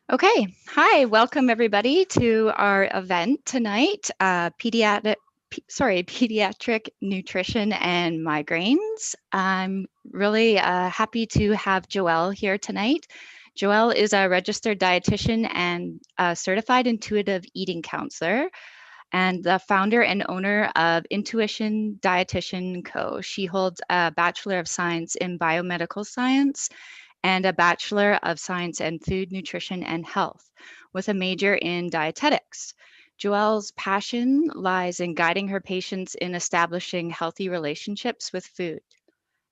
Okay, hi, welcome everybody to our event tonight, Pediatric Nutrition and Migraines. I'm really happy to have Joelle here tonight. Joelle is a registered dietitian and a certified intuitive eating counselor and the founder and owner of Intuition Dietitian Co. She holds a Bachelor of Science in Biomedical Science and a Bachelor of Science in Food, Nutrition, and Health with a major in dietetics. Joelle's passion lies in guiding her patients in establishing healthy relationships with food.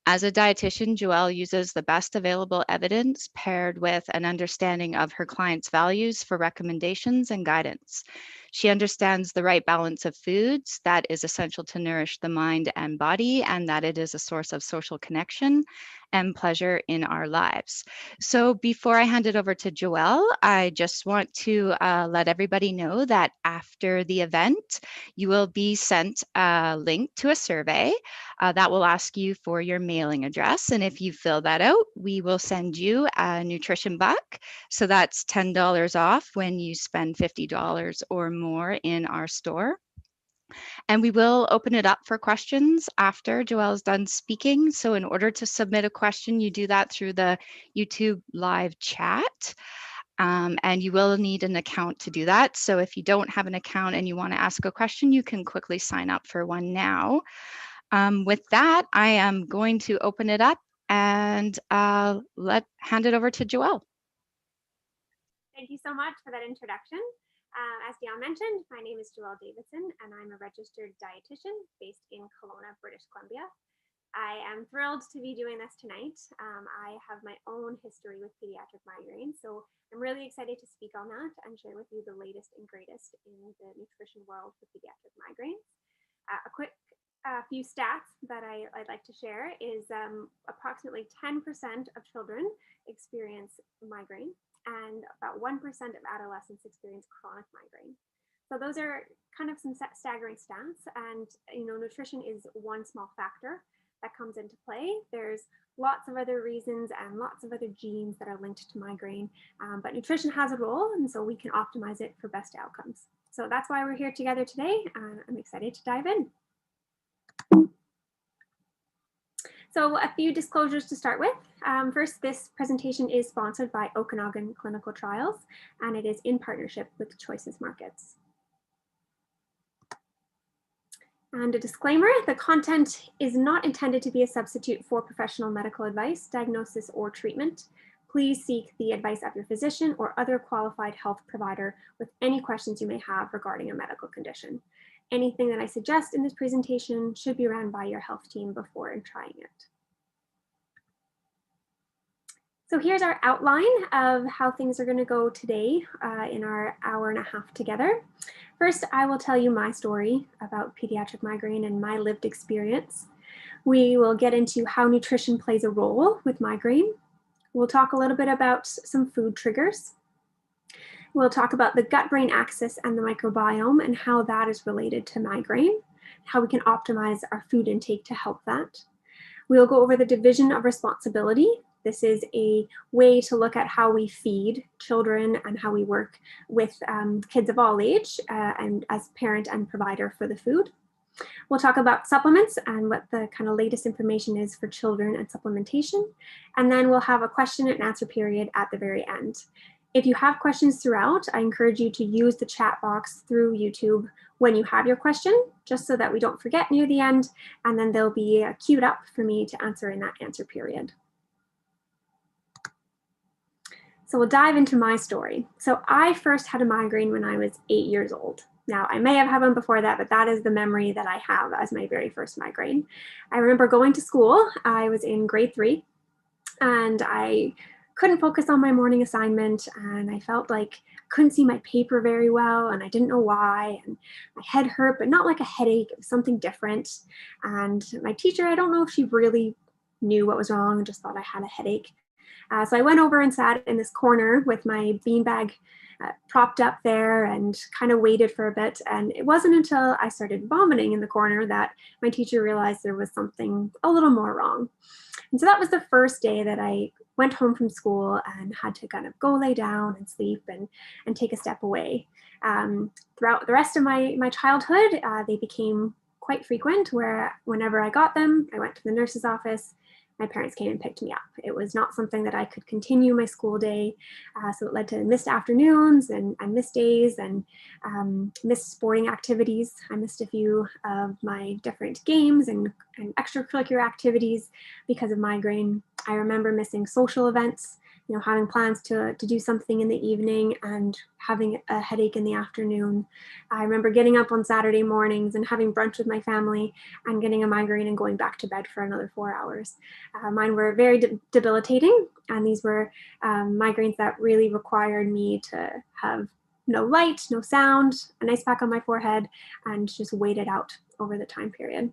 As a dietitian, Joelle uses the best available evidence paired with an understanding of her clients' values for recommendations and guidance. She understands the right balance of foods that is essential to nourish the mind and body, and that it is a source of social connection and pleasure in our lives. So, before I hand it over to Joelle, I just want to let everybody know that after the event, you will be sent a link to a survey that will ask you for your mailing address. And if you fill that out, we will send you a nutrition buck. So that's $10 off when you spend $50 or more in our store. And we will open it up for questions after Joelle's done speaking. So in order to submit a question, you do that through the YouTube live chat. And you will need an account to do that. So if you don't have an account and you want to ask a question, you can quickly sign up for one now. With that, I am going to open it up and hand it over to Joelle. Thank you so much for that introduction. As Dion mentioned, my name is Joelle Davidson, and I'm a registered dietitian based in Kelowna, British Columbia. I am thrilled to be doing this tonight. I have my own history with pediatric migraines, so I'm really excited to speak on that and share with you the latest and greatest in the nutrition world for pediatric migraines. A quick few stats that I'd like to share is approximately 10% of children experience migraine, and about 1% of adolescents experience chronic migraine. So those are kind of some staggering stats, and nutrition is one small factor that comes into play. There's lots of other reasons and lots of other genes that are linked to migraine, but nutrition has a role, and so we can optimize it for best outcomes. So that's why we're here together today, and I'm excited to dive in. So a few disclosures to start with. First, this presentation is sponsored by Okanagan Clinical Trials, and it is in partnership with Choices Markets. And a disclaimer, the content is not intended to be a substitute for professional medical advice, diagnosis, or treatment. Please seek the advice of your physician or other qualified health provider with any questions you may have regarding a medical condition. Anything that I suggest in this presentation should be ran by your health team before trying it. So here's our outline of how things are going to go today in our hour and a half together. First, I will tell you my story about pediatric migraine and my lived experience. We will get into how nutrition plays a role with migraine. We'll talk a little bit about some food triggers. We'll talk about the gut-brain axis and the microbiome and how that is related to migraine, how we can optimize our food intake to help that. We'll go over the division of responsibility. This is a way to look at how we feed children and how we work with kids of all age and as parent and provider for the food. We'll talk about supplements and what the kind of latest information is for children and supplementation. And then we'll have a question and answer period at the very end. If you have questions throughout, I encourage you to use the chat box through YouTube when you have your question, just so that we don't forget near the end, and then they'll be queued up for me to answer in that answer period. So we'll dive into my story. So I first had a migraine when I was 8 years old. Now, I may have had one before that, but that is the memory that I have as my very first migraine. I remember going to school. I was in grade 3, and I couldn't focus on my morning assignment, and I felt like I couldn't see my paper very well, and I didn't know why, and my head hurt, but not like a headache. It was something different. And my teacher, I don't know if she really knew what was wrong and just thought I had a headache. So I went over and sat in this corner with my beanbag propped up there and kind of waited for a bit. And it wasn't until I started vomiting in the corner that my teacher realized there was something a little more wrong. And so that was the first day that I went home from school and had to kind of go lay down and sleep and take a step away. Throughout the rest of my childhood, they became quite frequent, where whenever I got them, I went to the nurse's office. My parents came and picked me up. It was not something that I could continue my school day, so it led to missed afternoons and missed days and missed sporting activities. I missed a few of my different games and extracurricular activities because of migraine. I remember missing social events, having plans to do something in the evening and having a headache in the afternoon. I remember getting up on Saturday mornings and having brunch with my family and getting a migraine and going back to bed for another 4 hours. Mine were very debilitating, and these were migraines that really required me to have no light, no sound, an ice pack on my forehead, and just wait it out over the time period.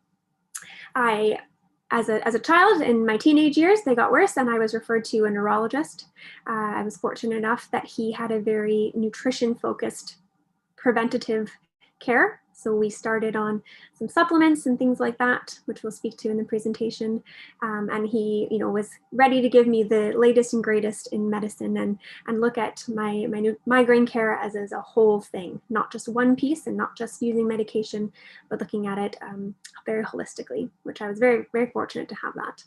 As a child, in my teenage years, they got worse, and I was referred to a neurologist. I was fortunate enough that he had a very nutrition-focused preventative care. So we started on some supplements and things like that, which we'll speak to in the presentation. And he, was ready to give me the latest and greatest in medicine and look at my migraine care as a whole thing, not just one piece and not just using medication, but looking at it very holistically, which I was very, very fortunate to have that.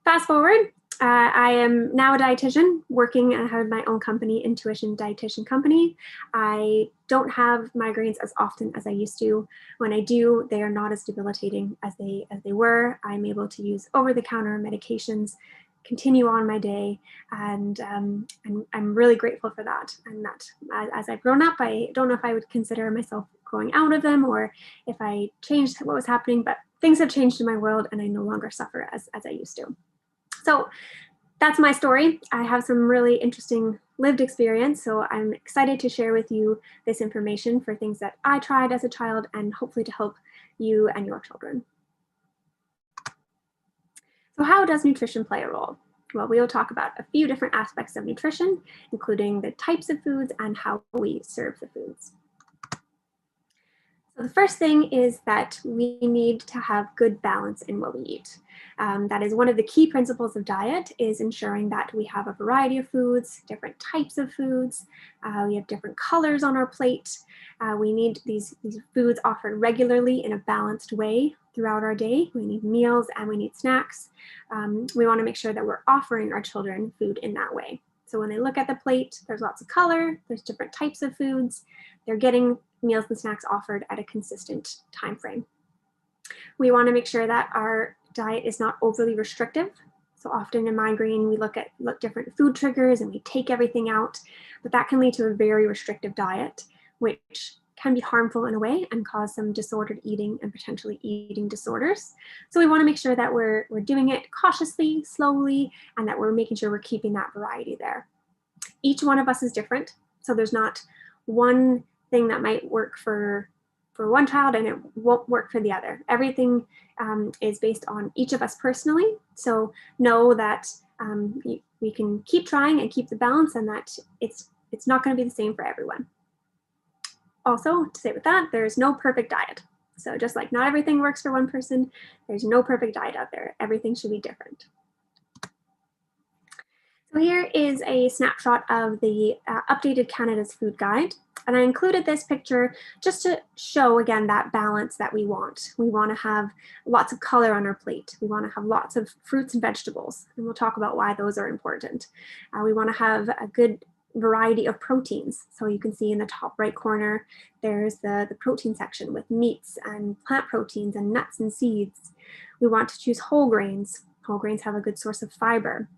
Fast forward, I am now a dietitian working and have my own company, Intuition Dietitian Company. I don't have migraines as often as I used to. When I do, they are not as debilitating as they were. I'm able to use over-the-counter medications, continue on my day, and I'm really grateful for that. And that as I've grown up, I don't know if I would consider myself growing out of them or if I changed what was happening, but things have changed in my world and I no longer suffer as I used to. So that's my story. I have some really interesting lived experience, so I'm excited to share with you this information for things that I tried as a child and hopefully to help you and your children. So how does nutrition play a role? Well, we will talk about a few different aspects of nutrition, including the types of foods and how we serve the foods. So the first thing is that we need to have good balance in what we eat. That is one of the key principles of diet, is ensuring that we have a variety of foods, different types of foods. We have different colors on our plate. We need these foods offered regularly in a balanced way throughout our day. We need meals and we need snacks. We want to make sure that we're offering our children food in that way. So when they look at the plate, there's lots of color, there's different types of foods. They're getting meals and snacks offered at a consistent time frame. We want to make sure that our diet is not overly restrictive. So often in migraine, we look at different food triggers and we take everything out, but that can lead to a very restrictive diet, which can be harmful in a way and cause some disordered eating and potentially eating disorders. So we want to make sure that we're doing it cautiously, slowly, and that we're making sure we're keeping that variety there. Each one of us is different, so there's not one thing that might work for one child and it won't work for the other. Everything is based on each of us personally. So know that we can keep trying and keep the balance, and that it's not going to be the same for everyone. Also, to say with that, there's no perfect diet. So just like not everything works for one person, there's no perfect diet out there. Everything should be different. So here is a snapshot of the updated Canada's Food Guide. And I included this picture just to show again that balance that we want. We want to have lots of color on our plate. We want to have lots of fruits and vegetables. And we'll talk about why those are important. We want to have a good variety of proteins. So you can see in the top right corner, there's the protein section with meats and plant proteins and nuts and seeds. We want to choose whole grains. Whole grains have a good source of fiber.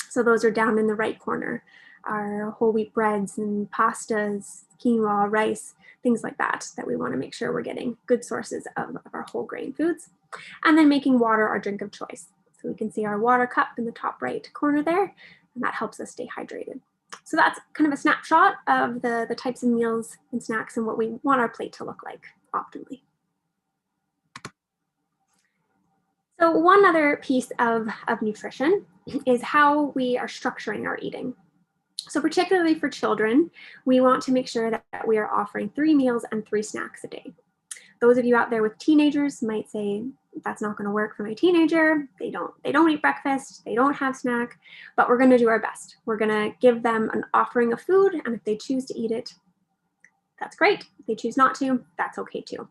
So those are down in the right corner. Our whole wheat breads and pastas, quinoa, rice, things like that we want to make sure we're getting good sources of our whole grain foods. And then making water our drink of choice. So we can see our water cup in the top right corner there, and that helps us stay hydrated. So that's kind of a snapshot of the types of meals and snacks and what we want our plate to look like optimally. So one other piece of nutrition is how we are structuring our eating. So particularly for children, we want to make sure that we are offering 3 meals and 3 snacks a day. Those of you out there with teenagers might say, that's not going to work for my teenager. They don't eat breakfast, they don't have snack, but we're going to do our best. We're going to give them an offering of food, and if they choose to eat it, that's great. If they choose not to, that's okay too.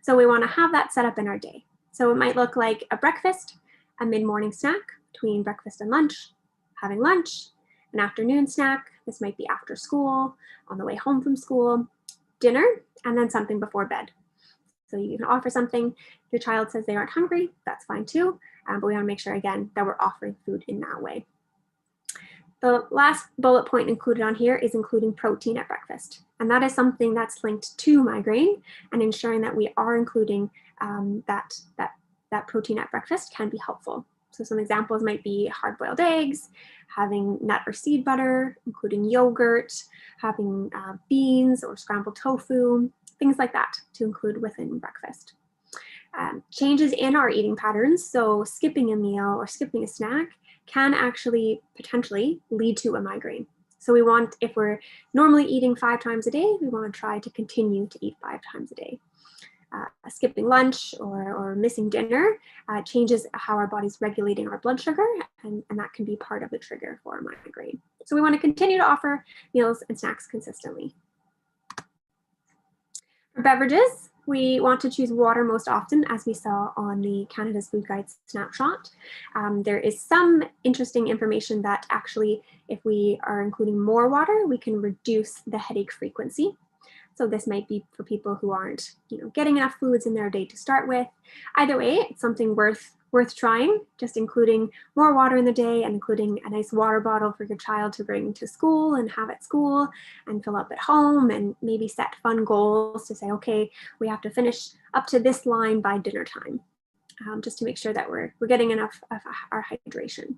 So we want to have that set up in our day. So it might look like a breakfast, a mid-morning snack between breakfast and lunch, having lunch, an afternoon snack. This might be after school, on the way home from school, dinner, and then something before bed. So you can offer something. If your child says they aren't hungry, that's fine too. But we want to make sure, again, that we're offering food in that way. The last bullet point included on here is including protein at breakfast. And that is something that's linked to migraine, and ensuring that we are including that protein at breakfast can be helpful. So some examples might be hard-boiled eggs, having nut or seed butter, including yogurt, having beans or scrambled tofu, things like that to include within breakfast. Changes in our eating patterns, so skipping a meal or skipping a snack, can actually potentially lead to a migraine. So we want, if we're normally eating 5 times a day, we want to try to continue to eat 5 times a day. Skipping lunch or missing dinner changes how our body's regulating our blood sugar, and that can be part of the trigger for a migraine. So we want to continue to offer meals and snacks consistently. For beverages, we want to choose water most often, as we saw on the Canada's Food Guide snapshot. There is some interesting information that actually, if we are including more water, we can reduce the headache frequency. So this might be for people who aren't, getting enough fluids in their day to start with. Either way, it's something worth trying, just including more water in the day and including a nice water bottle for your child to bring to school and have at school and fill up at home, and maybe set fun goals to say, okay, we have to finish up to this line by dinner time, just to make sure that we're getting enough of our hydration.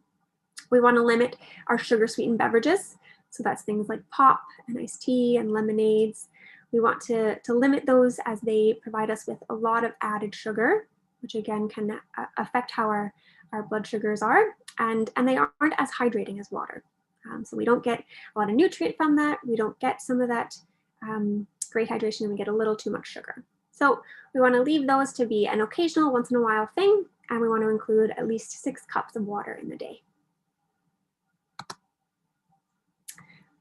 We want to limit our sugar sweetened beverages. So that's things like pop and iced tea and lemonades. We want to limit those as they provide us with a lot of added sugar, which again can affect how our blood sugars are, and they aren't as hydrating as water. So we don't get a lot of nutrient from that. We don't get some of that great hydration, and we get a little too much sugar. So we want to leave those to be an occasional, once in a while thing, and we want to include at least 6 cups of water in the day.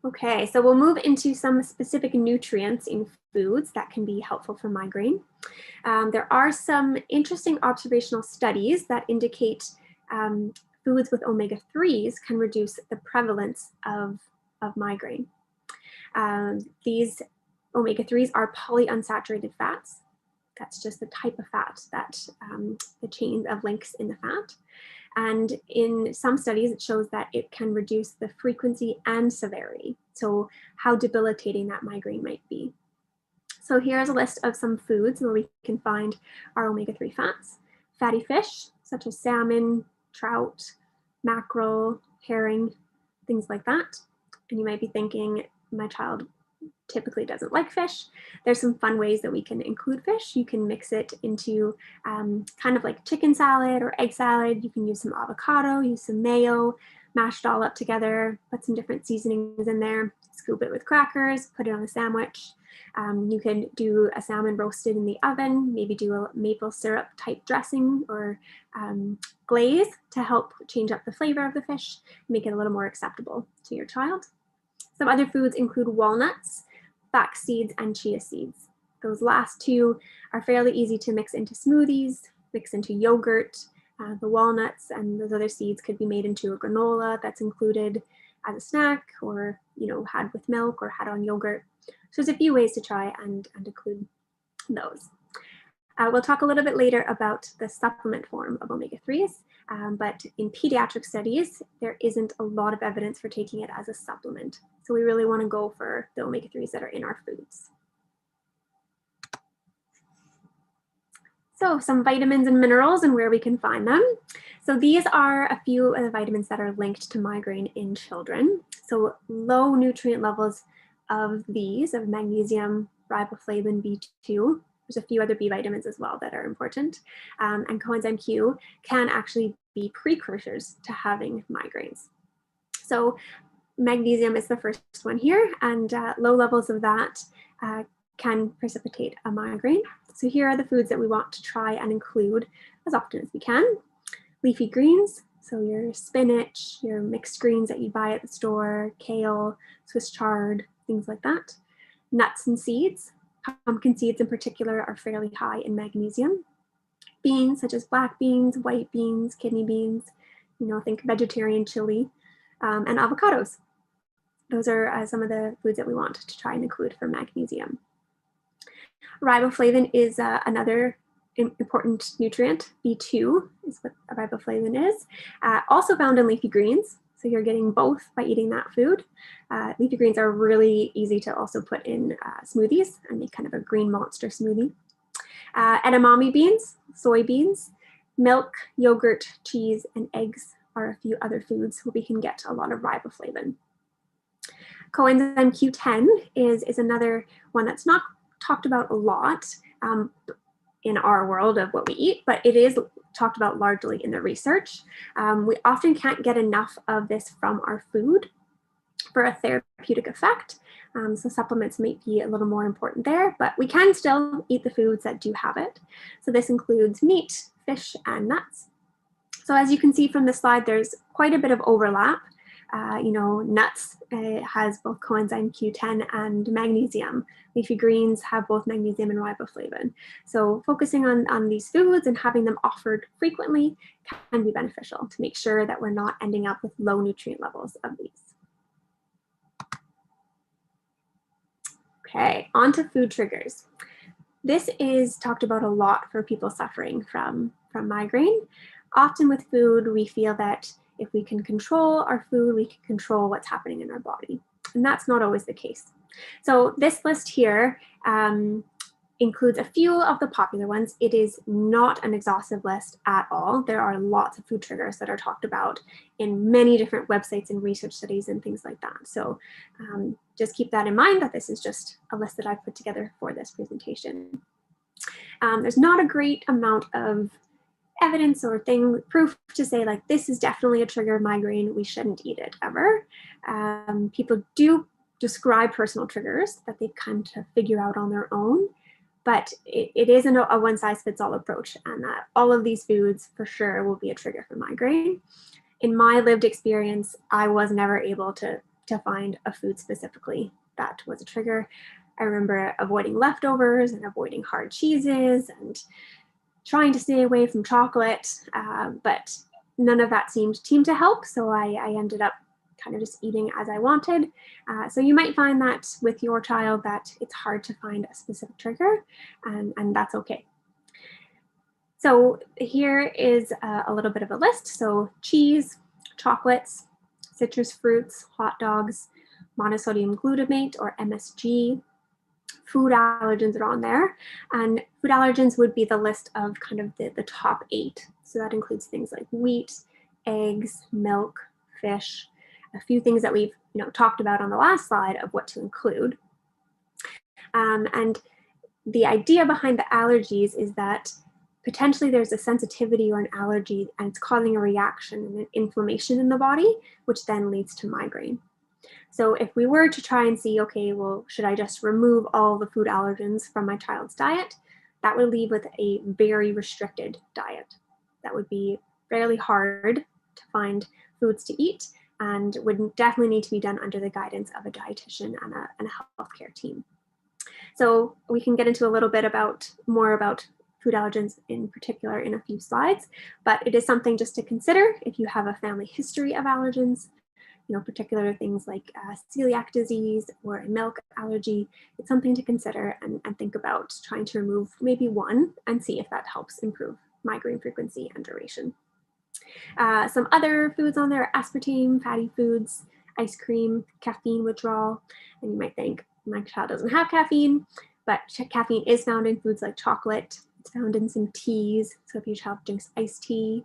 Okay, so we'll move into some specific nutrients in foods that can be helpful for migraine. There are some interesting observational studies that indicate foods with omega-3s can reduce the prevalence of migraine. These omega-3s are polyunsaturated fats. That's just the type of fat that the chain of links in the fat. And in some studies, it shows that it can reduce the frequency and severity, so how debilitating that migraine might be. So here's a list of some foods where we can find our omega-3 fats. Fatty fish, such as salmon, trout, mackerel, herring, things like that. And you might be thinking, my child typically doesn't like fish. There's some fun ways that we can include fish. You can mix it into kind of like chicken salad or egg salad. You can use some avocado, use some mayo, mash it all up together, put some different seasonings in there, scoop it with crackers, put it on a sandwich. You can do a salmon roasted in the oven, maybe do a maple syrup type dressing or glaze to help change up the flavor of the fish, make it a little more acceptable to your child. Some other foods include walnuts, flax seeds, and chia seeds. Those last two are fairly easy to mix into smoothies, mix into yogurt. The walnuts and those other seeds could be made into a granola that's included as a snack, or had with milk or had on yogurt. So there's a few ways to try and include those. We'll talk a little bit later about the supplement form of omega-3s, but in pediatric studies, there isn't a lot of evidence for taking it as a supplement. So we really want to go for the omega-3s that are in our foods. So some vitamins and minerals and where we can find them. So these are a few of the vitamins that are linked to migraine in children. So low nutrient levels of these, of magnesium, riboflavin, B2, there's a few other B vitamins as well that are important, and coenzyme Q can actually be precursors to having migraines. So magnesium is the first one here, and low levels of that can precipitate a migraine. So here are the foods that we want to try and include as often as we can. Leafy greens, so your spinach, your mixed greens that you buy at the store, kale, Swiss chard, things like that. Nuts and seeds, pumpkin seeds in particular are fairly high in magnesium. Beans such as black beans, white beans, kidney beans, think vegetarian chili, and avocados. Those are some of the foods that we want to try and include for magnesium. Riboflavin is another important nutrient. B2 is what riboflavin is. Also found in leafy greens, so you're getting both by eating that food. Leafy greens are really easy to also put in smoothies and make kind of a green monster smoothie. Edamame beans, soybeans, milk, yogurt, cheese, and eggs are a few other foods where we can get a lot of riboflavin. Coenzyme Q10 is another one that's not talked about a lot in our world of what we eat, but it is talked about largely in the research. We often can't get enough of this from our food for a therapeutic effect. So supplements might be a little more important there, but we can still eat the foods that do have it. So this includes meat, fish, and nuts. So as you can see from the slide, there's quite a bit of overlap. Nuts has both coenzyme Q10 and magnesium. Leafy greens have both magnesium and riboflavin. So focusing on these foods and having them offered frequently can be beneficial to make sure that we're not ending up with low nutrient levels of these. Okay, on to food triggers. This is talked about a lot for people suffering from migraine. Often with food, we feel that if we can control our food, we can control what's happening in our body. And that's not always the case. So this list here includes a few of the popular ones. It is not an exhaustive list at all. There are lots of food triggers that are talked about in many different websites and research studies and things like that. So just keep that in mind, that this is just a list that I've put together for this presentation. There's not a great amount of evidence or proof to say like this is definitely a trigger of migraine, we shouldn't eat it ever. People do describe personal triggers that they've come to figure out on their own, but it isn't a one-size-fits-all approach, and that all of these foods for sure will be a trigger for migraine. In my lived experience, I was never able to find a food specifically that was a trigger. I remember avoiding leftovers and avoiding hard cheeses and trying to stay away from chocolate, but none of that seemed to help. So I ended up kind of just eating as I wanted. So you might find that with your child that it's hard to find a specific trigger, and that's okay. So here is a little bit of a list. So cheese, chocolates, citrus fruits, hot dogs, monosodium glutamate or MSG, food allergens are on there, and food allergens would be the list of kind of the top 8. So that includes things like wheat, eggs, milk, fish, a few things that we've talked about on the last slide of what to include. And the idea behind the allergies is that potentially there's a sensitivity or an allergy and it's causing a reaction and an inflammation in the body, which then leads to migraine. So if we were to try and see, okay, well, should I just remove all the food allergens from my child's diet? That would leave with a very restricted diet. That would be fairly hard to find foods to eat and would definitely need to be done under the guidance of a dietitian and a healthcare team. So we can get into a little bit more about food allergens in particular in a few slides, but it is something just to consider if you have a family history of allergens. Particular things like celiac disease or a milk allergy. It's something to consider and think about trying to remove maybe one and see if that helps improve migraine frequency and duration. Some other foods on there: aspartame, fatty foods, ice cream, caffeine withdrawal. And you might think, my child doesn't have caffeine, but caffeine is found in foods like chocolate. It's found in some teas. So if your child drinks iced tea,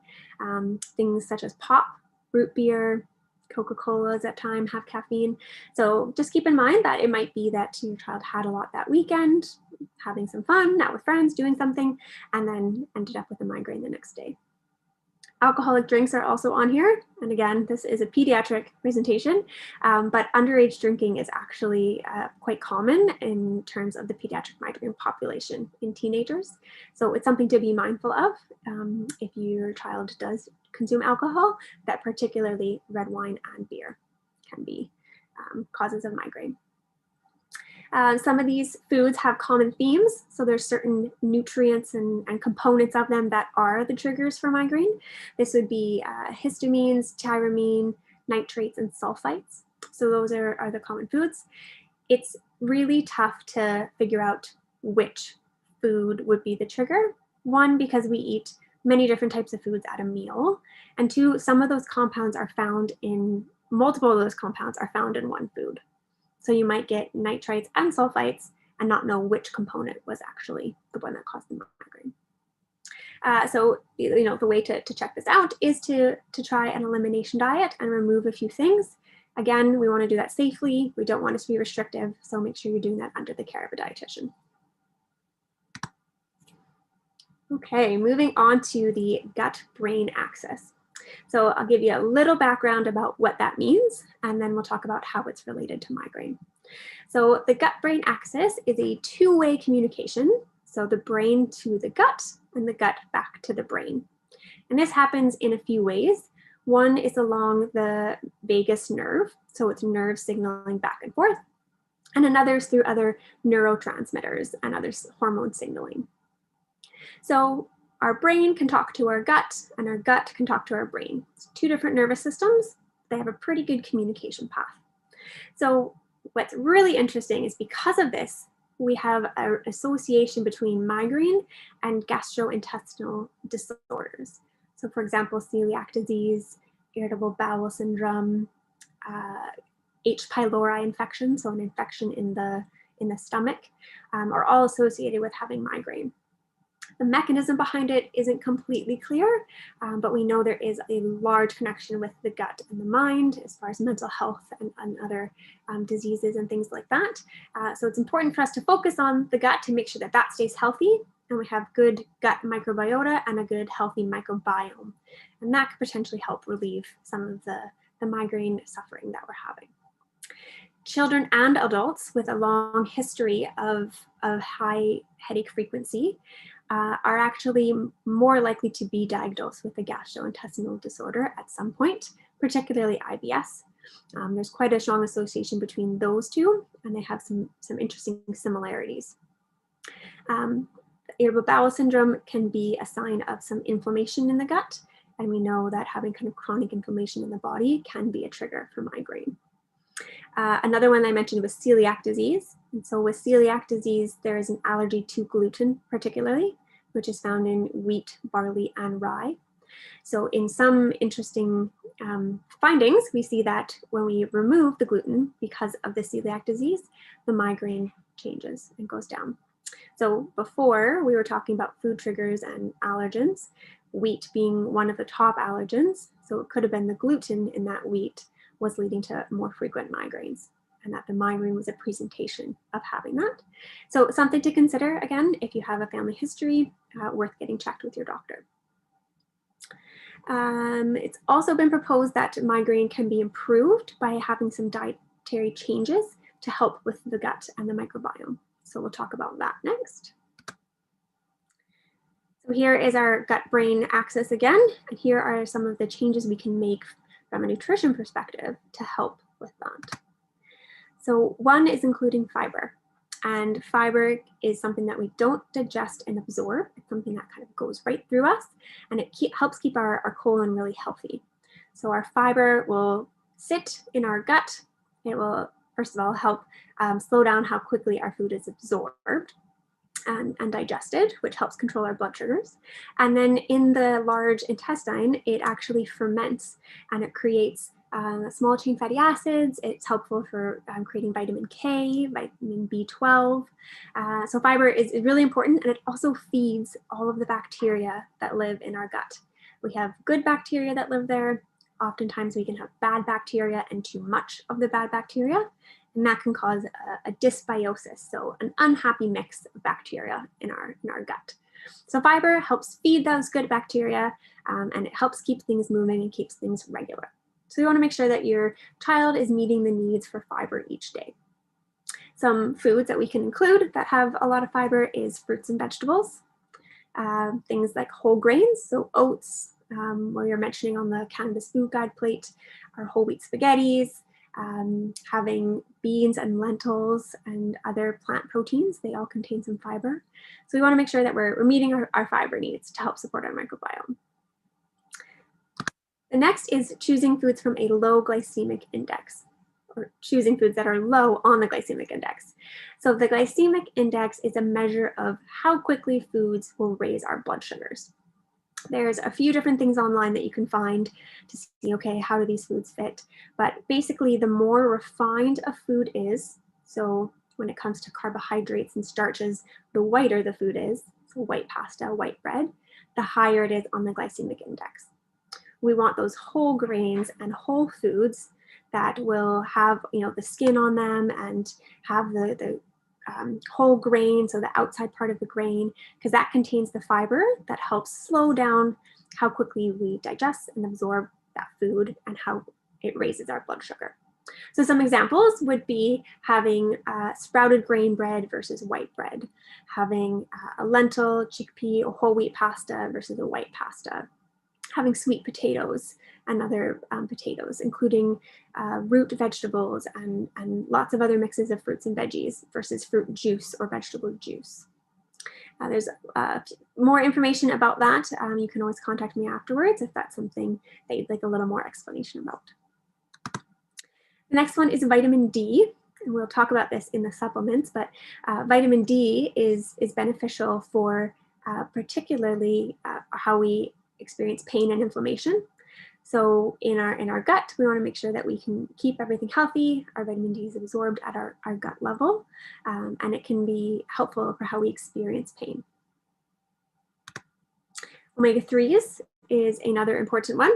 things such as pop, root beer, Coca-Colas at times have caffeine. So just keep in mind that it might be that your child had a lot that weekend, having some fun, out with friends, doing something, and then ended up with a migraine the next day. Alcoholic drinks are also on here. And again, this is a pediatric presentation, but underage drinking is actually quite common in terms of the pediatric migraine population in teenagers. So it's something to be mindful of if your child does consume alcohol, that particularly red wine and beer can be causes of migraine. Some of these foods have common themes. So there's certain nutrients and components of them that are the triggers for migraine. This would be histamines, tyramine, nitrates, and sulfites. So those are the common foods. It's really tough to figure out which food would be the trigger. One, because we eat many different types of foods at a meal. And two, some of those compounds are found in, multiple of those compounds are found in one food. So you might get nitrites and sulfites and not know which component was actually the one that caused the migraine. So the way to check this out is to try an elimination diet and remove a few things. Again, we want to do that safely. We don't want it to be restrictive, so make sure you're doing that under the care of a dietitian. Okay, moving on to the gut-brain axis. So I'll give you a little background about what that means, and then we'll talk about how it's related to migraine. So the gut-brain axis is a two-way communication. So the brain to the gut and the gut back to the brain. And this happens in a few ways. One is along the vagus nerve. So it's nerve signaling back and forth. And another is through other neurotransmitters and other hormone signaling. So our brain can talk to our gut, and our gut can talk to our brain. It's two different nervous systems. They have a pretty good communication path. So what's really interesting is because of this, we have an association between migraine and gastrointestinal disorders. So for example, celiac disease, irritable bowel syndrome, H. pylori infection, so an infection in the stomach, are all associated with having migraine. The mechanism behind it isn't completely clear, but we know there is a large connection with the gut and the mind as far as mental health and other diseases and things like that. So it's important for us to focus on the gut to make sure that that stays healthy and we have good gut microbiota and a good healthy microbiome. And that could potentially help relieve some of the migraine suffering that we're having. Children and adults with a long history of high headache frequency are actually more likely to be diagnosed with a gastrointestinal disorder at some point, particularly IBS. There's quite a strong association between those two, and they have some interesting similarities. Irritable bowel syndrome can be a sign of some inflammation in the gut, and we know that having kind of chronic inflammation in the body can be a trigger for migraine. Another one I mentioned was celiac disease. And so with celiac disease, there is an allergy to gluten particularly, which is found in wheat, barley, and rye. So in some interesting findings, we see that when we remove the gluten because of the celiac disease, the migraine changes and goes down. So before we were talking about food triggers and allergens, wheat being one of the top allergens. So it could have been the gluten in that wheat was leading to more frequent migraines, and that the migraine was a presentation of having that. So something to consider, again, if you have a family history, worth getting checked with your doctor. It's also been proposed that migraine can be improved by having some dietary changes to help with the gut and the microbiome. So we'll talk about that next. So here is our gut-brain axis again, and here are some of the changes we can make from a nutrition perspective to help with that. So one is including fiber, and fiber is something that we don't digest and absorb. It's something that kind of goes right through us, and it helps keep our colon really healthy. So our fiber will sit in our gut. It will, first of all, help slow down how quickly our food is absorbed and digested, which helps control our blood sugars. And then in the large intestine, it actually ferments and it creates small chain fatty acids. It's helpful for creating vitamin K, vitamin B12. So fiber is really important, and it also feeds all of the bacteria that live in our gut. We have good bacteria that live there. Oftentimes we can have bad bacteria and too much of the bad bacteria, and that can cause a dysbiosis, so an unhappy mix of bacteria in our gut. So fiber helps feed those good bacteria, and it helps keep things moving and keeps things regular. So you want to make sure that your child is meeting the needs for fiber each day. Some foods that we can include that have a lot of fiber is fruits and vegetables, things like whole grains, so oats, where you're mentioning on the Canvas Food Guide plate, are whole wheat spaghettis, having beans and lentils and other plant proteins. They all contain some fiber. So we want to make sure that we're meeting our fiber needs to help support our microbiome. The next is choosing foods from a low glycemic index, or choosing foods that are low on the glycemic index. So the glycemic index is a measure of how quickly foods will raise our blood sugars. There's a few different things online that you can find to see, okay, how do these foods fit? But basically, the more refined a food is, so when it comes to carbohydrates and starches, the whiter the food is, so white pasta, white bread, the higher it is on the glycemic index. We want those whole grains and whole foods that will have, the skin on them and have the whole grain, so the outside part of the grain, because that contains the fiber that helps slow down how quickly we digest and absorb that food and how it raises our blood sugar. So some examples would be having sprouted grain bread versus white bread, having a lentil, chickpea, or whole wheat pasta versus a white pasta, having sweet potatoes and other potatoes, including root vegetables and lots of other mixes of fruits and veggies versus fruit juice or vegetable juice. There's more information about that. You can always contact me afterwards if that's something that you'd like a little more explanation about. The next one is vitamin D, and we'll talk about this in the supplements, but vitamin D is beneficial for particularly how we experience pain and inflammation. So in our gut, we want to make sure that we can keep everything healthy. Our vitamin D is absorbed at our gut level, and it can be helpful for how we experience pain. Omega-3s is another important one.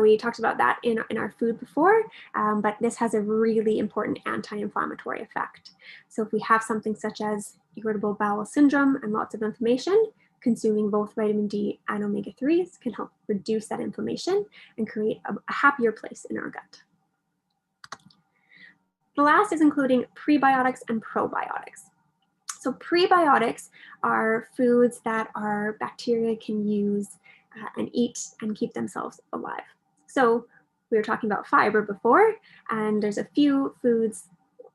We talked about that in our food before, but this has a really important anti-inflammatory effect. So if we have something such as irritable bowel syndrome and lots of inflammation, consuming both vitamin D and omega-3s can help reduce that inflammation and create a happier place in our gut. The last is including prebiotics and probiotics. So prebiotics are foods that our bacteria can use and eat and keep themselves alive. So we were talking about fiber before, and there's a few foods,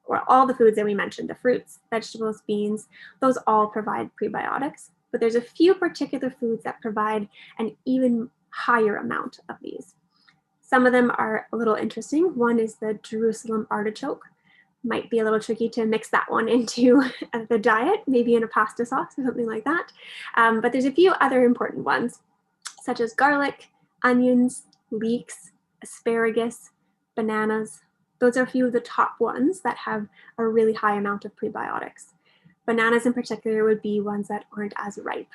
or all the foods that we mentioned, the fruits, vegetables, beans, those all provide prebiotics. But there's a few particular foods that provide an even higher amount of these. Some of them are a little interesting. One is the Jerusalem artichoke. Might be a little tricky to mix that one into the diet, maybe in a pasta sauce or something like that. But there's a few other important ones, such as garlic, onions, leeks, asparagus, bananas. Those are a few of the top ones that have a really high amount of prebiotics. Bananas in particular would be ones that aren't as ripe.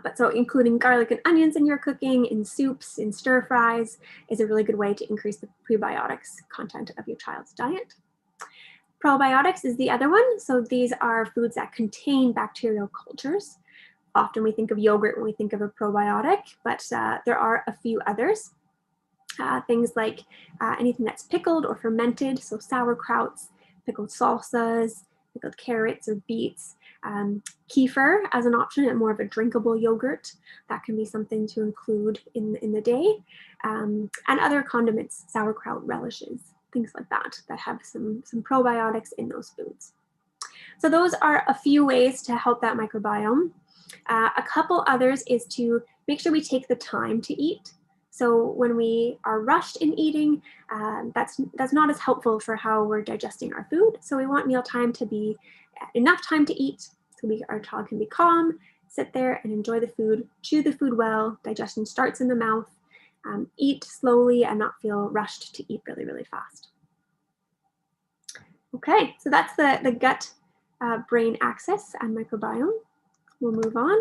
But so including garlic and onions in your cooking, in soups, in stir fries, is a really good way to increase the prebiotics content of your child's diet. Probiotics is the other one. So these are foods that contain bacterial cultures. Often we think of yogurt when we think of a probiotic, but there are a few others. Things like anything that's pickled or fermented, so sauerkrauts, pickled salsas, pickled carrots or beets, kefir as an option, and more of a drinkable yogurt. That can be something to include in the day, and other condiments, sauerkraut relishes, things like that have some probiotics in those foods. So those are a few ways to help that microbiome. A couple others is to make sure we take the time to eat. So when we are rushed in eating, that's not as helpful for how we're digesting our food. So we want mealtime to be enough time to eat, so our child can be calm, sit there and enjoy the food, chew the food well, digestion starts in the mouth, eat slowly and not feel rushed to eat really, really fast. Okay, so that's the gut brain axis and microbiome. We'll move on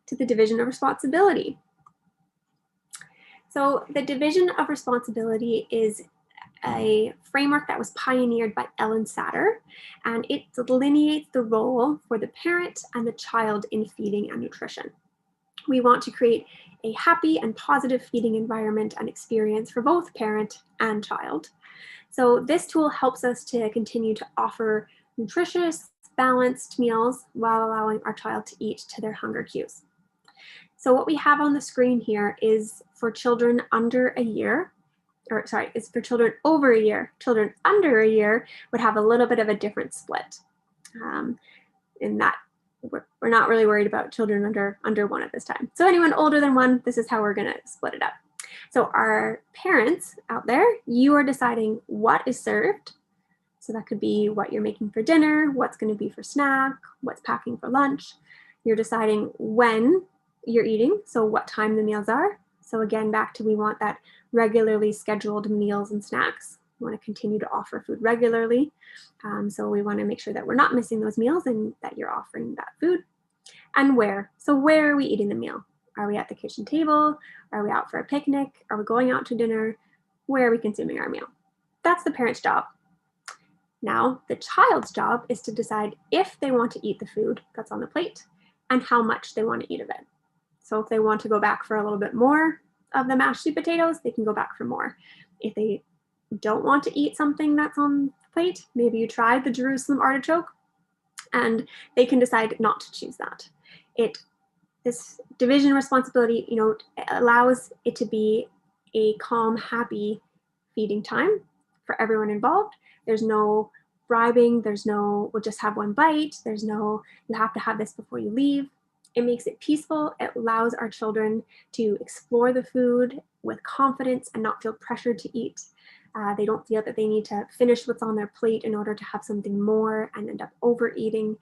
to the division of responsibility. So the division of responsibility is a framework that was pioneered by Ellen Satter, and it delineates the role for the parent and the child in feeding and nutrition. We want to create a happy and positive feeding environment and experience for both parent and child. So this tool helps us to continue to offer nutritious, balanced meals while allowing our child to eat to their hunger cues. So what we have on the screen here is for children under a year, or sorry, it's for children over a year. Children under a year would have a little bit of a different split. In that we're not really worried about children under 1 at this time. So anyone older than 1, this is how we're gonna split it up. So our parents out there, you are deciding what is served. So that could be what you're making for dinner, what's gonna be for snack, what's packing for lunch. You're deciding when you're eating, so what time the meals are. So again, back to we want that regularly scheduled meals and snacks. We want to continue to offer food regularly. So we want to make sure that we're not missing those meals and that you're offering that food. And where. So where are we eating the meal? Are we at the kitchen table? Are we out for a picnic? Are we going out to dinner? Where are we consuming our meal? That's the parent's job. Now, the child's job is to decide if they want to eat the food that's on the plate and how much they want to eat of it. So if they want to go back for a little bit more of the mashed sweet potatoes, they can go back for more. If they don't want to eat something that's on the plate, maybe you tried the Jerusalem artichoke, and they can decide not to choose that. This division responsibility, allows it to be a calm, happy feeding time for everyone involved. There's no bribing, there's no, we'll just have one bite, there's no, you have to have this before you leave. It makes it peaceful. It allows our children to explore the food with confidence and not feel pressured to eat. They don't feel that they need to finish what's on their plate in order to have something more and end up overeating.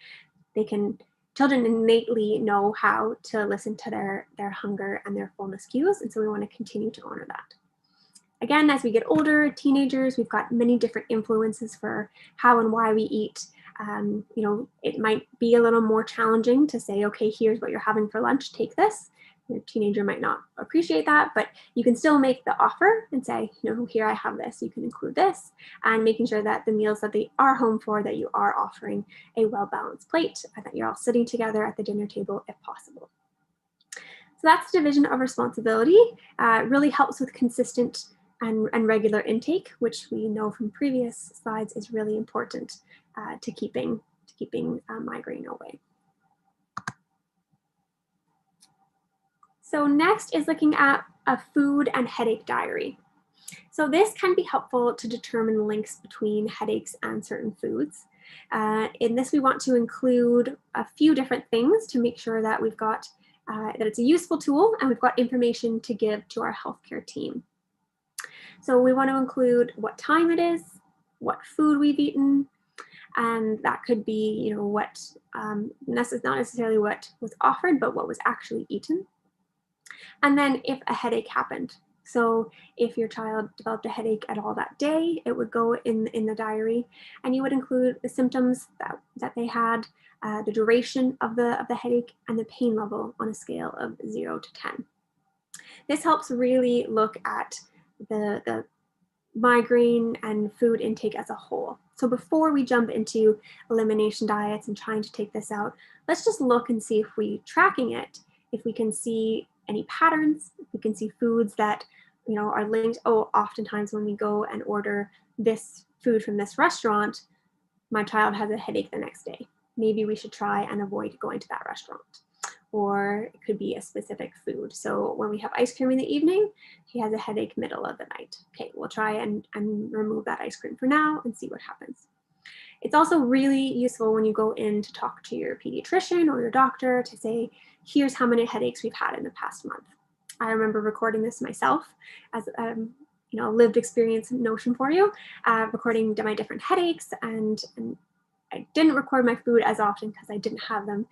Children innately know how to listen to their hunger and their fullness cues, and so we want to continue to honor that. Again, as we get older, teenagers, we've got many different influences for how and why we eat. It might be a little more challenging to say, okay, here's what you're having for lunch, take this. Your teenager might not appreciate that, but you can still make the offer and say, here I have this, you can include this, and making sure that the meals that they are home for, that you are offering a well-balanced plate, and that you're all sitting together at the dinner table if possible. So that's the division of responsibility. It really helps with consistent and regular intake, which we know from previous slides is really important to keeping migraine away. So next is looking at a food and headache diary. So this can be helpful to determine links between headaches and certain foods. In this, we want to include a few different things to make sure that we've got that it's a useful tool and we've got information to give to our healthcare team. So we want to include what time it is, what food we've eaten, and that could be, what not necessarily what was offered, but what was actually eaten. And then if a headache happened. So if your child developed a headache at all that day, it would go in the diary, and you would include the symptoms that they had, the duration of the headache, and the pain level on a scale of 0 to 10. This helps really look at the migraine and food intake as a whole. So before we jump into elimination diets and trying to take this out, let's just look and see if we tracking it, if we can see any patterns, if we can see foods that are linked. Oh, oftentimes when we go and order this food from this restaurant, my child has a headache the next day. Maybe we should try and avoid going to that restaurant. Or it could be a specific food. So when we have ice cream in the evening, he has a headache middle of the night. Okay, we'll try and remove that ice cream for now and see what happens. It's also really useful when you go in to talk to your pediatrician or your doctor to say, here's how many headaches we've had in the past month. I remember recording this myself as a lived experience notion for you, recording my different headaches, and I didn't record my food as often because I didn't have them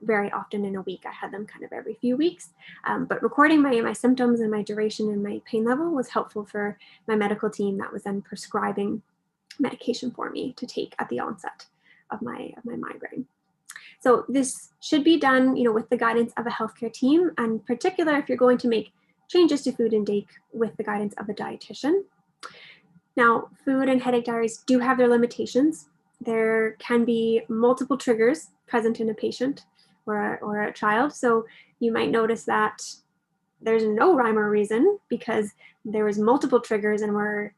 very often in a week. I had them kind of every few weeks. But recording my symptoms and my duration and my pain level was helpful for my medical team that was then prescribing medication for me to take at the onset of my migraine. So this should be done with the guidance of a healthcare team, and in particular if you're going to make changes to food intake with the guidance of a dietitian. Now, food and headache diaries do have their limitations. There can be multiple triggers present in a patient or a child. So you might notice that there's no rhyme or reason because there was multiple triggers and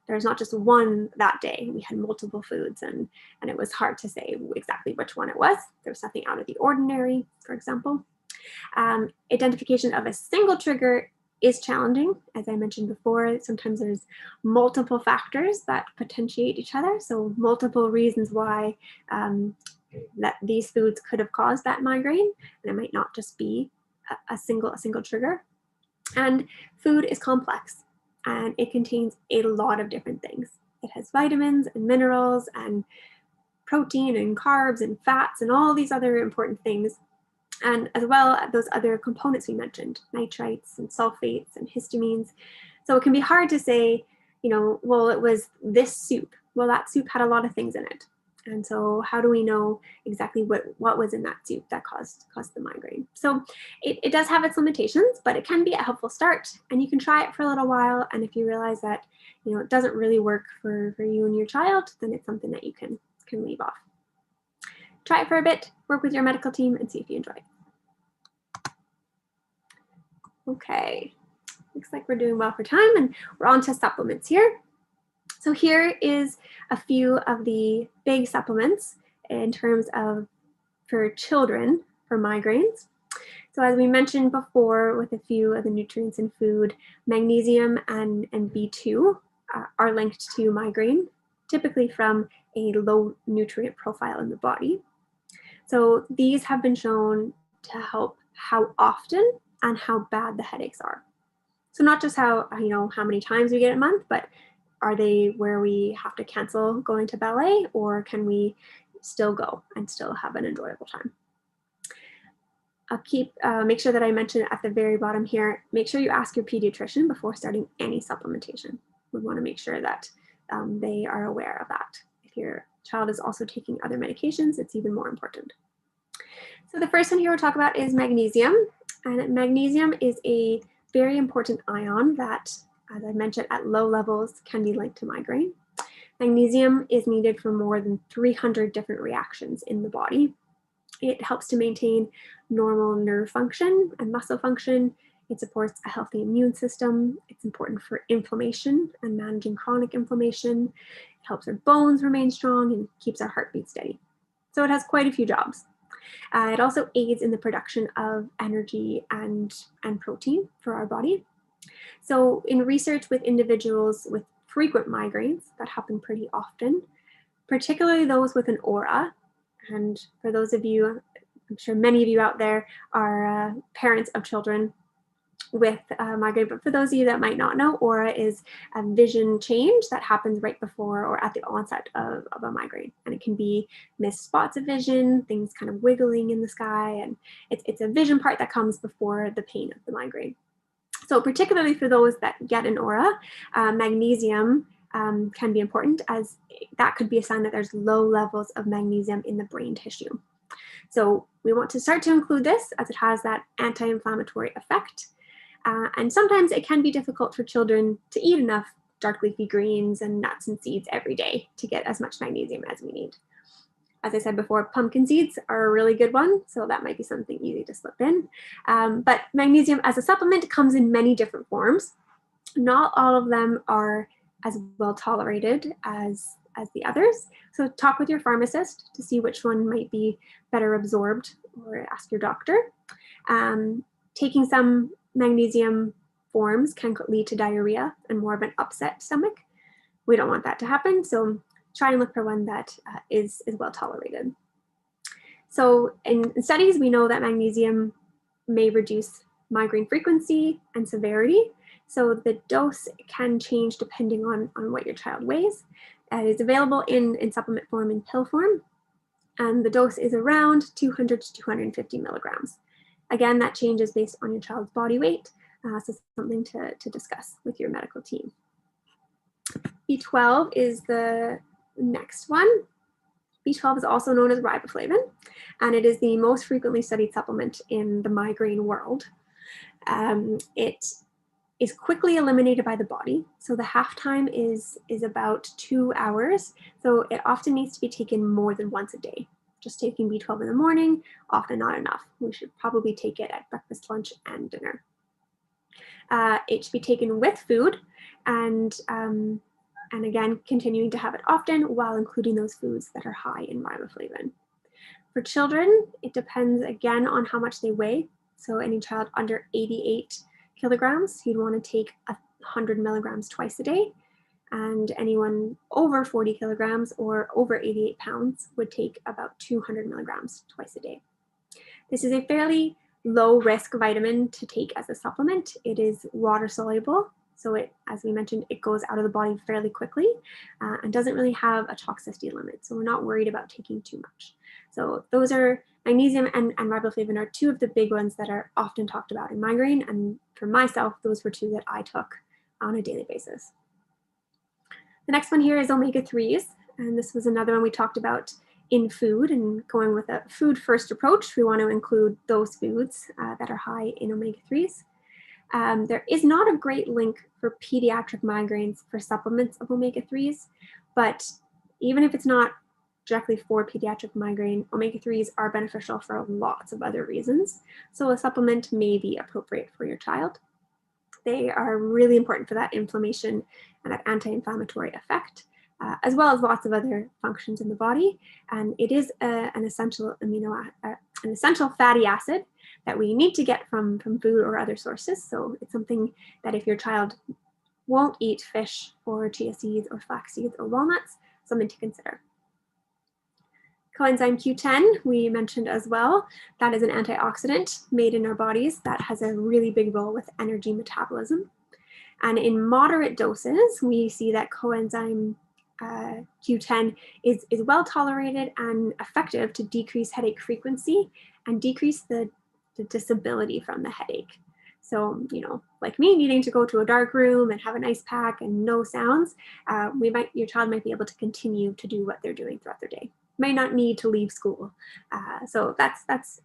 there's not just one that day. We had multiple foods and it was hard to say exactly which one it was. There was nothing out of the ordinary, for example. Identification of a single trigger is challenging. As I mentioned before, sometimes there's multiple factors that potentiate each other. So multiple reasons why that these foods could have caused that migraine, and it might not just be a single trigger. And food is complex and it contains a lot of different things. It has vitamins and minerals and protein and carbs and fats and all these other important things. And as well as those other components we mentioned, nitrites and sulfates and histamines. So it can be hard to say, well, it was this soup. Well, that soup had a lot of things in it. And so how do we know exactly what was in that soup that caused the migraine? So it does have its limitations, but it can be a helpful start. And you can try it for a little while. And if you realize that, it doesn't really work for you and your child, then it's something that you can leave off. Try it for a bit, work with your medical team, and see if you enjoy it. Okay, looks like we're doing well for time, and we're on to supplements here. So here is a few of the big supplements in terms of for children for migraines. So as we mentioned before with a few of the nutrients in food, magnesium and B2 are linked to migraine, typically from a low nutrient profile in the body. So these have been shown to help how often and how bad the headaches are. So not just how many times we get a month, but are they where we have to cancel going to ballet, or can we still go and still have an enjoyable time? I'll make sure that I mention at the very bottom here, make sure you ask your pediatrician before starting any supplementation. We want to make sure that they are aware of that. If your child is also taking other medications, it's even more important. So the first one here we'll talk about is magnesium. And magnesium is a very important ion that, as I mentioned, at low levels can be linked to migraine. Magnesium is needed for more than 300 different reactions in the body. It helps to maintain normal nerve function and muscle function. It supports a healthy immune system. It's important for inflammation and managing chronic inflammation. It helps our bones remain strong and keeps our heartbeat steady. So it has quite a few jobs. It also aids in the production of energy and protein for our body. So in research with individuals with frequent migraines that happen pretty often, particularly those with an aura, and for those of you, I'm sure many of you out there are parents of children with migraine, but for those of you that might not know, aura is a vision change that happens right before or at the onset of a migraine. And it can be missed spots of vision, things kind of wiggling in the sky, and it's a vision part that comes before the pain of the migraine. So particularly for those that get an aura, magnesium can be important, as that could be a sign that there's low levels of magnesium in the brain tissue. So we want to start to include this as it has that anti-inflammatory effect. And sometimes it can be difficult for children to eat enough dark leafy greens and nuts and seeds every day to get as much magnesium as we need. As I said before, pumpkin seeds are a really good one, so that might be something easy to slip in. But magnesium as a supplement comes in many different forms. Not all of them are as well tolerated as the others. So talk with your pharmacist to see which one might be better absorbed, or ask your doctor. Taking some magnesium forms can lead to diarrhea and more of an upset stomach. We don't want that to happen, so try and look for one that is well tolerated. So in studies, we know that magnesium may reduce migraine frequency and severity. So the dose can change depending on what your child weighs. It is available in supplement form and pill form, and the dose is around 200 to 250 milligrams. Again, that changes based on your child's body weight, so something to discuss with your medical team. B12 is the next one. B12 is also known as riboflavin, and it is the most frequently studied supplement in the migraine world. It is quickly eliminated by the body. So the half time is about 2 hours. So it often needs to be taken more than once a day. Just taking B12 in the morning, often not enough. We should probably take it at breakfast, lunch, and dinner. It should be taken with food, and again, continuing to have it often while including those foods that are high in riboflavin. For children, it depends again on how much they weigh. So any child under 88 kilograms, you'd want to take 100 milligrams twice a day. And anyone over 40 kilograms or over 88 pounds would take about 200 milligrams twice a day. This is a fairly low risk vitamin to take as a supplement. It is water soluble. So it, as we mentioned, it goes out of the body fairly quickly and doesn't really have a toxicity limit. So we're not worried about taking too much. So those are magnesium and riboflavin are two of the big ones that are often talked about in migraine. And for myself, those were two that I took on a daily basis. The next one here is omega-3s. And this was another one we talked about in food, and going with a food first approach, we want to include those foods that are high in omega-3s. There is not a great link for pediatric migraines for supplements of omega-3s, but even if it's not directly for pediatric migraine, omega-3s are beneficial for lots of other reasons. So a supplement may be appropriate for your child. They are really important for that inflammation and that anti-inflammatory effect, as well as lots of other functions in the body. And it is an essential fatty acid that we need to get from food or other sources. So it's something that if your child won't eat fish or chia seeds or flax seeds or walnuts, something to consider. Coenzyme Q10, we mentioned as well. That is an antioxidant made in our bodies that has a really big role with energy metabolism. And in moderate doses, we see that coenzyme Q10 is well tolerated and effective to decrease headache frequency and decrease the disability from the headache. So, like me, needing to go to a dark room and have an ice pack and no sounds, your child might be able to continue to do what they're doing throughout their day. May not need to leave school. So that's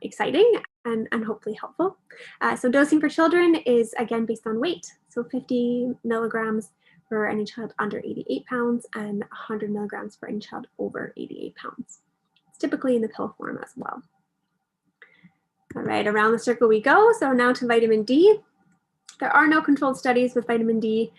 exciting and hopefully helpful. So dosing for children is again based on weight. So 50 milligrams for any child under 88 pounds and 100 milligrams for any child over 88 pounds. It's typically in the pill form as well. All right, around the circle we go. So now to vitamin D. There are no controlled studies with vitamin D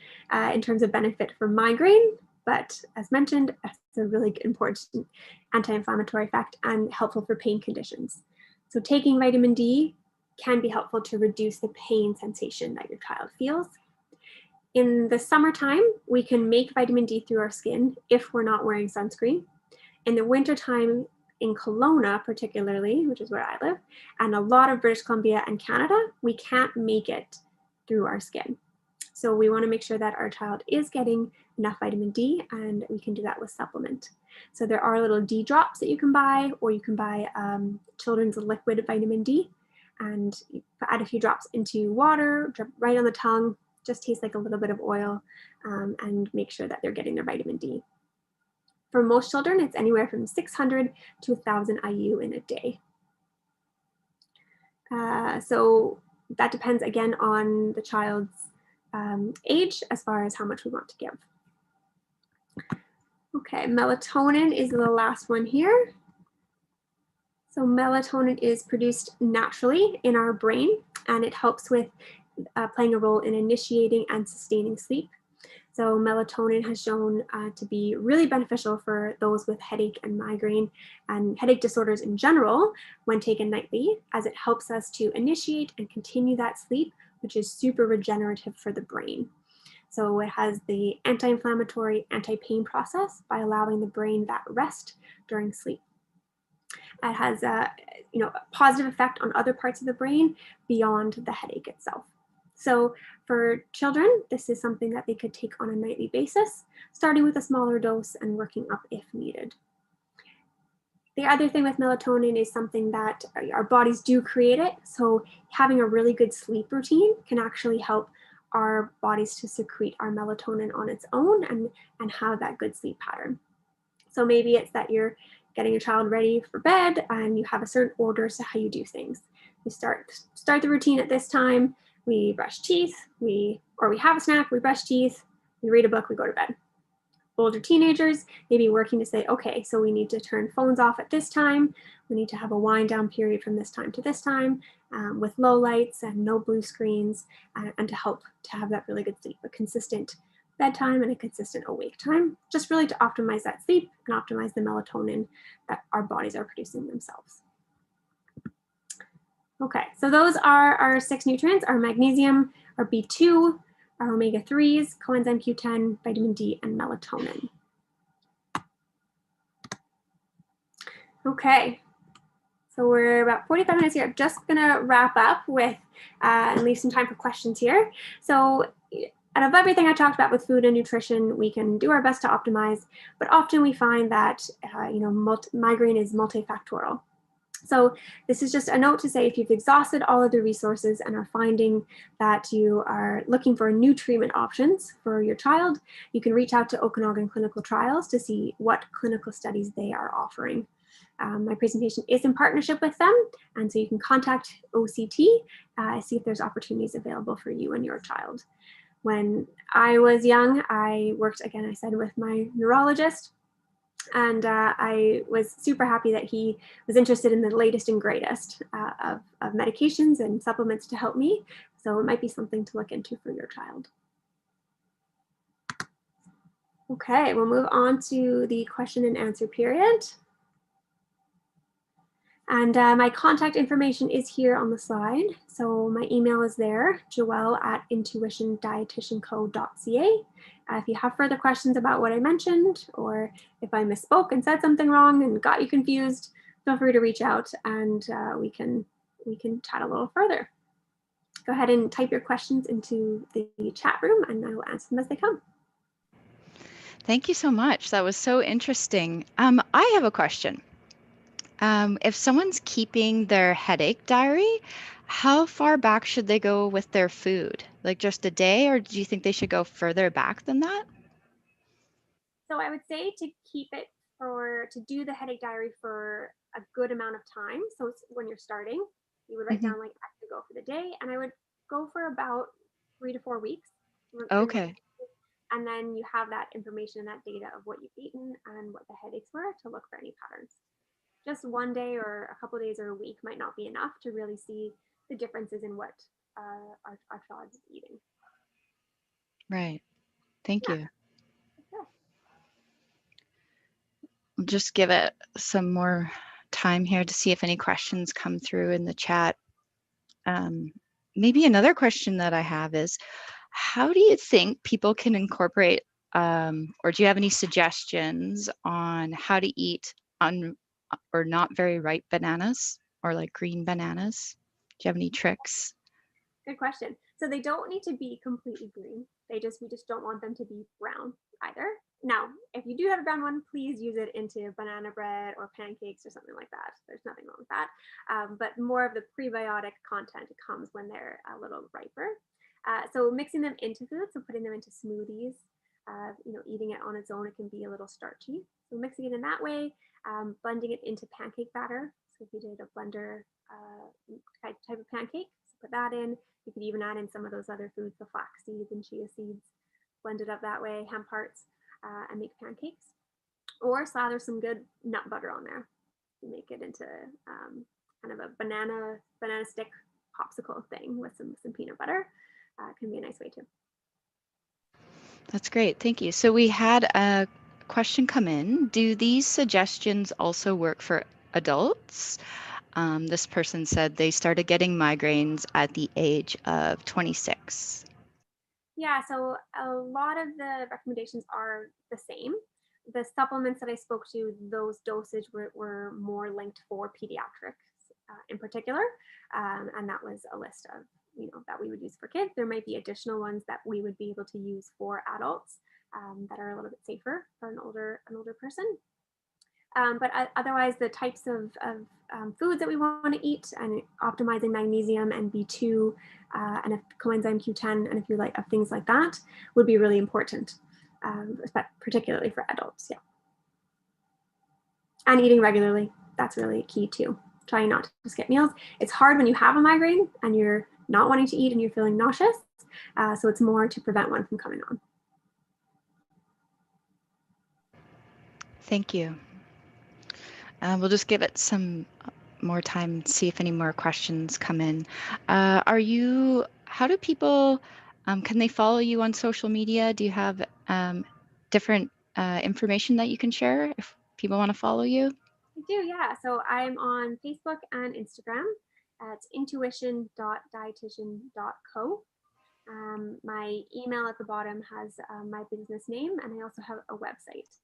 in terms of benefit for migraine, but as mentioned, it's a really important anti-inflammatory effect and helpful for pain conditions. So taking vitamin D can be helpful to reduce the pain sensation that your child feels. In the summertime, we can make vitamin D through our skin if we're not wearing sunscreen. In the wintertime, in Kelowna particularly, which is where I live, and a lot of British Columbia and Canada, we can't make it through our skin. So we want to make sure that our child is getting enough vitamin D, and we can do that with supplement. So there are little D drops that you can buy, or you can buy children's liquid vitamin D, and you add a few drops into water, drop right on the tongue, just tastes like a little bit of oil, and make sure that they're getting their vitamin D. For most children, it's anywhere from 600 to 1,000 IU in a day. So that depends again on the child's age as far as how much we want to give. Okay, melatonin is the last one here. So melatonin is produced naturally in our brain, and it helps with playing a role in initiating and sustaining sleep. So melatonin has shown to be really beneficial for those with headache and migraine and headache disorders in general when taken nightly, as it helps us to initiate and continue that sleep, which is super regenerative for the brain. So it has the anti-inflammatory, anti-pain process by allowing the brain that rest during sleep. It has a positive effect on other parts of the brain beyond the headache itself. So for children, this is something that they could take on a nightly basis, starting with a smaller dose and working up if needed. The other thing with melatonin is something that our bodies do create it. So having a really good sleep routine can actually help our bodies to secrete our melatonin on its own and have that good sleep pattern. So maybe it's that you're getting your child ready for bed and you have a certain order as to how you do things. You start the routine at this time, we brush teeth, or we have a snack, we brush teeth, we read a book, we go to bed. Older teenagers may be working to say, okay, so we need to turn phones off at this time. We need to have a wind down period from this time to this time with low lights and no blue screens, and to help to have that really good sleep, a consistent bedtime and a consistent awake time, just really to optimize that sleep and optimize the melatonin that our bodies are producing themselves. Okay, so those are our 6 nutrients: our magnesium, our B2, our omega-3s, coenzyme Q10, vitamin D, and melatonin. Okay, so we're about 45 minutes here. I'm just gonna wrap up with and leave some time for questions here. So out of everything I talked about with food and nutrition, we can do our best to optimize, but often we find that migraine is multifactorial. So this is just a note to say, if you've exhausted all of the resources and are finding that you are looking for new treatment options for your child, you can reach out to Okanagan Clinical Trials to see what clinical studies they are offering. My presentation is in partnership with them, and so you can contact OCT, see if there's opportunities available for you and your child. When I was young, I worked, again, I said, with my neurologist. And I was super happy that he was interested in the latest and greatest of medications and supplements to help me. So it might be something to look into for your child. Okay, we'll move on to the question and answer period. And my contact information is here on the slide. So my email is there, joelle@intuitiondietitianco.ca. If you have further questions about what I mentioned, or if I misspoke and said something wrong and got you confused, feel free to reach out, and we can chat a little further. Go ahead and type your questions into the chat room, and I will answer them as they come. Thank you so much. That was so interesting. I have a question. If someone's keeping their headache diary, how far back should they go with their food? Like just a day, or do you think they should go further back than that? So I would say to keep it to do the headache diary for a good amount of time. So when you're starting, you would write down like, I could go for the day, and I would go for about 3 to 4 weeks. Okay. And then you have that information and that data of what you've eaten and what the headaches were to look for any patterns. Just one day or a couple of days or a week might not be enough to really see the differences in what our child is eating. Right. Thank you. Sure. We'll just give it some more time here to see if any questions come through in the chat. Maybe another question that I have is, how do you think people can incorporate, or do you have any suggestions on how to eat or not very ripe bananas, or like green bananas? Do you have any tricks? Good question. So they don't need to be completely green. We just don't want them to be brown either. Now, if you do have a brown one, please use it into banana bread or pancakes or something like that. There's nothing wrong with that. But more of the prebiotic content comes when they're a little riper. So mixing them into food, so putting them into smoothies, eating it on its own, it can be a little starchy. So mixing it in that way, blending it into pancake batter. So if you did a blender type of pancake, so put that in. You could even add in some of those other foods, the flax seeds and chia seeds, blend it up that way, hemp hearts, and make pancakes. Or slather some good nut butter on there. You make it into kind of a banana stick popsicle thing with some peanut butter. Can be a nice way too. That's great. Thank you. So we had a question come in. Do these suggestions also work for adults? This person said they started getting migraines at the age of 26. Yeah, so a lot of the recommendations are the same. The supplements that I spoke to, those dosage were more linked for pediatrics in particular, and that was a list of that we would use for kids. There might be additional ones that we would be able to use for adults that are a little bit safer for an older person. But otherwise, the types of foods that we want to eat, and optimizing magnesium and B2 and coenzyme Q10 and a few of things like that would be really important, particularly for adults. Yeah, and eating regularly, that's really key too. Trying not to skip meals. It's hard when you have a migraine and you're not wanting to eat and you're feeling nauseous. So it's more to prevent one from coming on. Thank you. We'll just give it some more time, see if any more questions come in. How do people, can they follow you on social media? Do you have different information that you can share if people want to follow you? I do, yeah. So I'm on Facebook and Instagram at intuition.dietitian.co. My email at the bottom has my business name, and I also have a website,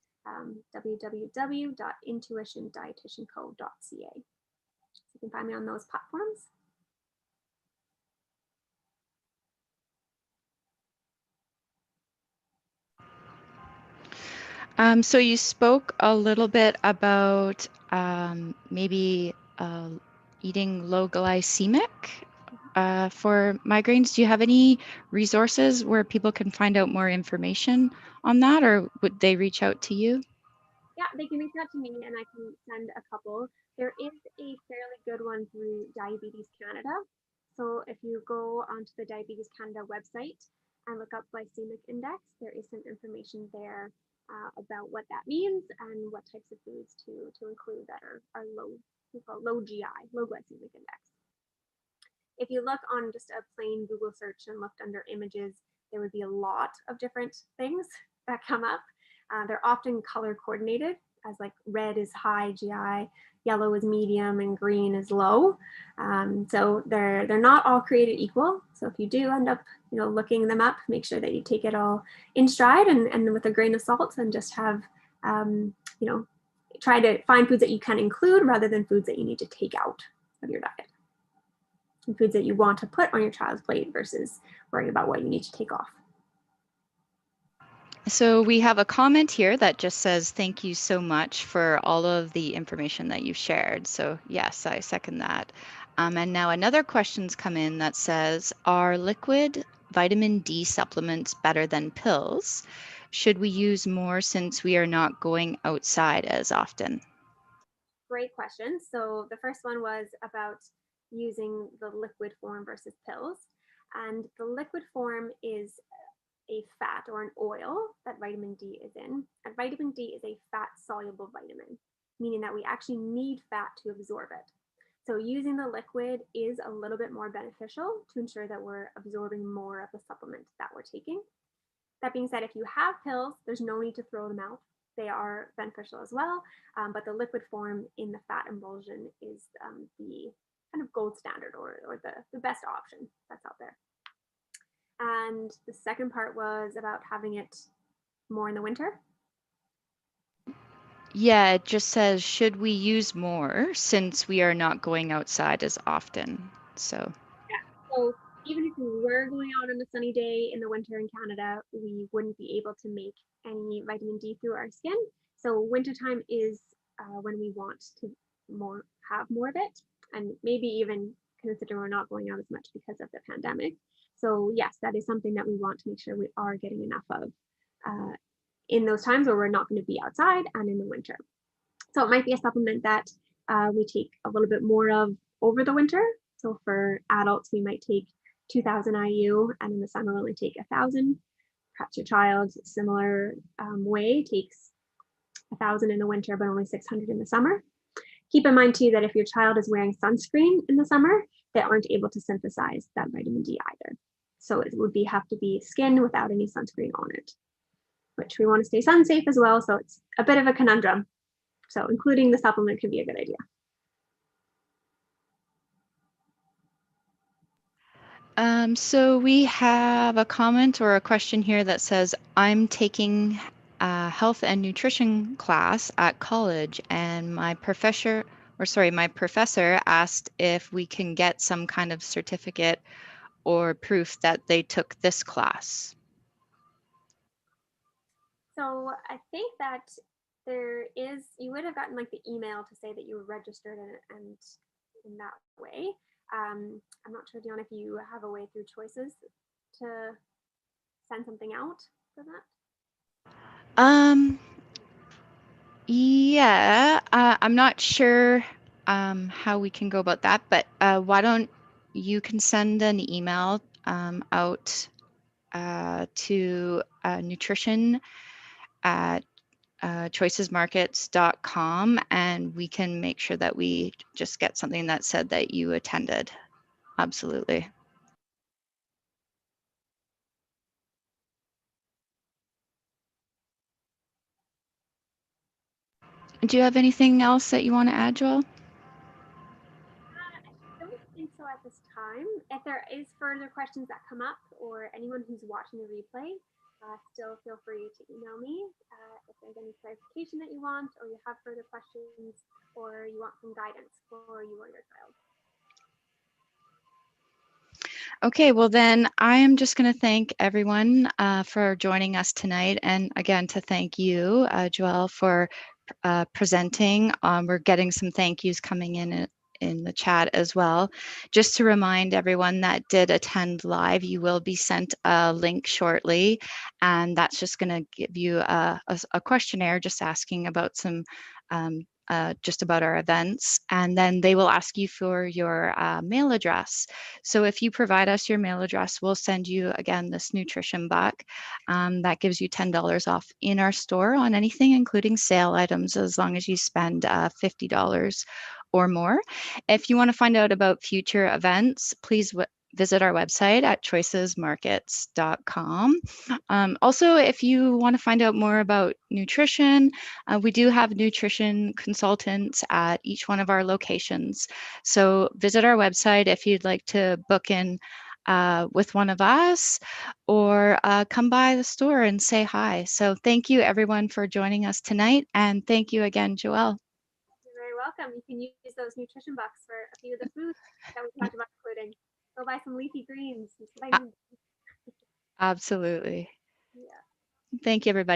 www.intuitiondietitianco.ca. So you can find me on those platforms. So you spoke a little bit about maybe eating low glycemic for migraines. Do you have any resources where people can find out more information on that, or would they reach out to you? Yeah, they can reach out to me and I can send a couple. There is a fairly good one through Diabetes Canada. So if you go onto the Diabetes Canada website and look up glycemic index, there is some information there about what that means and what types of foods to include that are low, we call low GI, low glycemic index. If you look on just a plain Google search and looked under images, there would be a lot of different things that come up. They're often color coordinated, as like red is high GI, yellow is medium, and green is low. So they're not all created equal. So if you do end up, looking them up, make sure that you take it all in stride and with a grain of salt, and just have, try to find foods that you can include rather than foods that you need to take out of your diet. And foods that you want to put on your child's plate versus worrying about what you need to take off. So we have a comment here that just says, thank you so much for all of the information that you've shared. So yes, I second that. And now another question's come in that says, are liquid vitamin D supplements better than pills? Should we use more since we are not going outside as often? Great question. So the first one was about using the liquid form versus pills. And the liquid form is a fat or an oil that vitamin D is in. And vitamin D is a fat soluble vitamin, meaning that we actually need fat to absorb it. So using the liquid is a little bit more beneficial to ensure that we're absorbing more of the supplement that we're taking. That being said, if you have pills, there's no need to throw them out. They are beneficial as well, but the liquid form in the fat emulsion is the kind of gold standard or the best option that's out there. And the second part was about having it more in the winter. Yeah, it just says, should we use more since we are not going outside as often? So So even if we were going out on a sunny day in the winter in Canada, we wouldn't be able to make any vitamin D through our skin. So wintertime is when we want to have more of it, and maybe even considering we're not going out as much because of the pandemic. So yes, that is something that we want to make sure we are getting enough of in those times where we're not going to be outside and in the winter. So it might be a supplement that we take a little bit more of over the winter. So for adults, we might take 2,000 IU, and in the summer we'll only take 1,000. Perhaps your child, similar way, takes 1,000 in the winter, but only 600 in the summer. Keep in mind too that if your child is wearing sunscreen in the summer, they aren't able to synthesize that vitamin D either. So it would have to be skin without any sunscreen on it, which we want to stay sun safe as well. So it's a bit of a conundrum. So including the supplement could be a good idea. So we have a comment or a question here that says, I'm taking a health and nutrition class at college, and my professor asked if we can get some kind of certificate or proof that they took this class. So I think that you would have gotten like the email to say that you were registered and in that way. I'm not sure, Dion, if you have a way through choices to send something out for that. Yeah, I'm not sure how we can go about that, but why don't you can send an email out to nutrition at choicesmarkets.com, and we can make sure that we just get something that said that you attended. Absolutely. Do you have anything else that you want to add, Joelle? I don't think so at this time. If there is further questions that come up, or anyone who's watching the replay, still feel free to email me if there's any clarification that you want, or you have further questions, or you want some guidance for you or your child. Okay, well then I am just going to thank everyone for joining us tonight, and again to thank you, Joelle, for presenting. We're getting some thank yous coming in the chat as well. Just to remind everyone that did attend live, you will be sent a link shortly, and that's just going to give you a questionnaire just asking about some just about our events, and then they will ask you for your mail address. So if you provide us your mail address, we'll send you again this nutrition buck. That gives you $10 off in our store on anything, including sale items, as long as you spend $50 or more. If you want to find out about future events, please visit our website at choicesmarkets.com. Also, if you want to find out more about nutrition, we do have nutrition consultants at each one of our locations. So visit our website if you'd like to book in with one of us, or come by the store and say hi. So thank you everyone for joining us tonight, and thank you again, Joelle. You're very welcome. You can use those nutrition bucks for a few of the foods that we talked about including. Go buy some leafy greens, some vitamin D. Absolutely. Yeah. Thank you, everybody.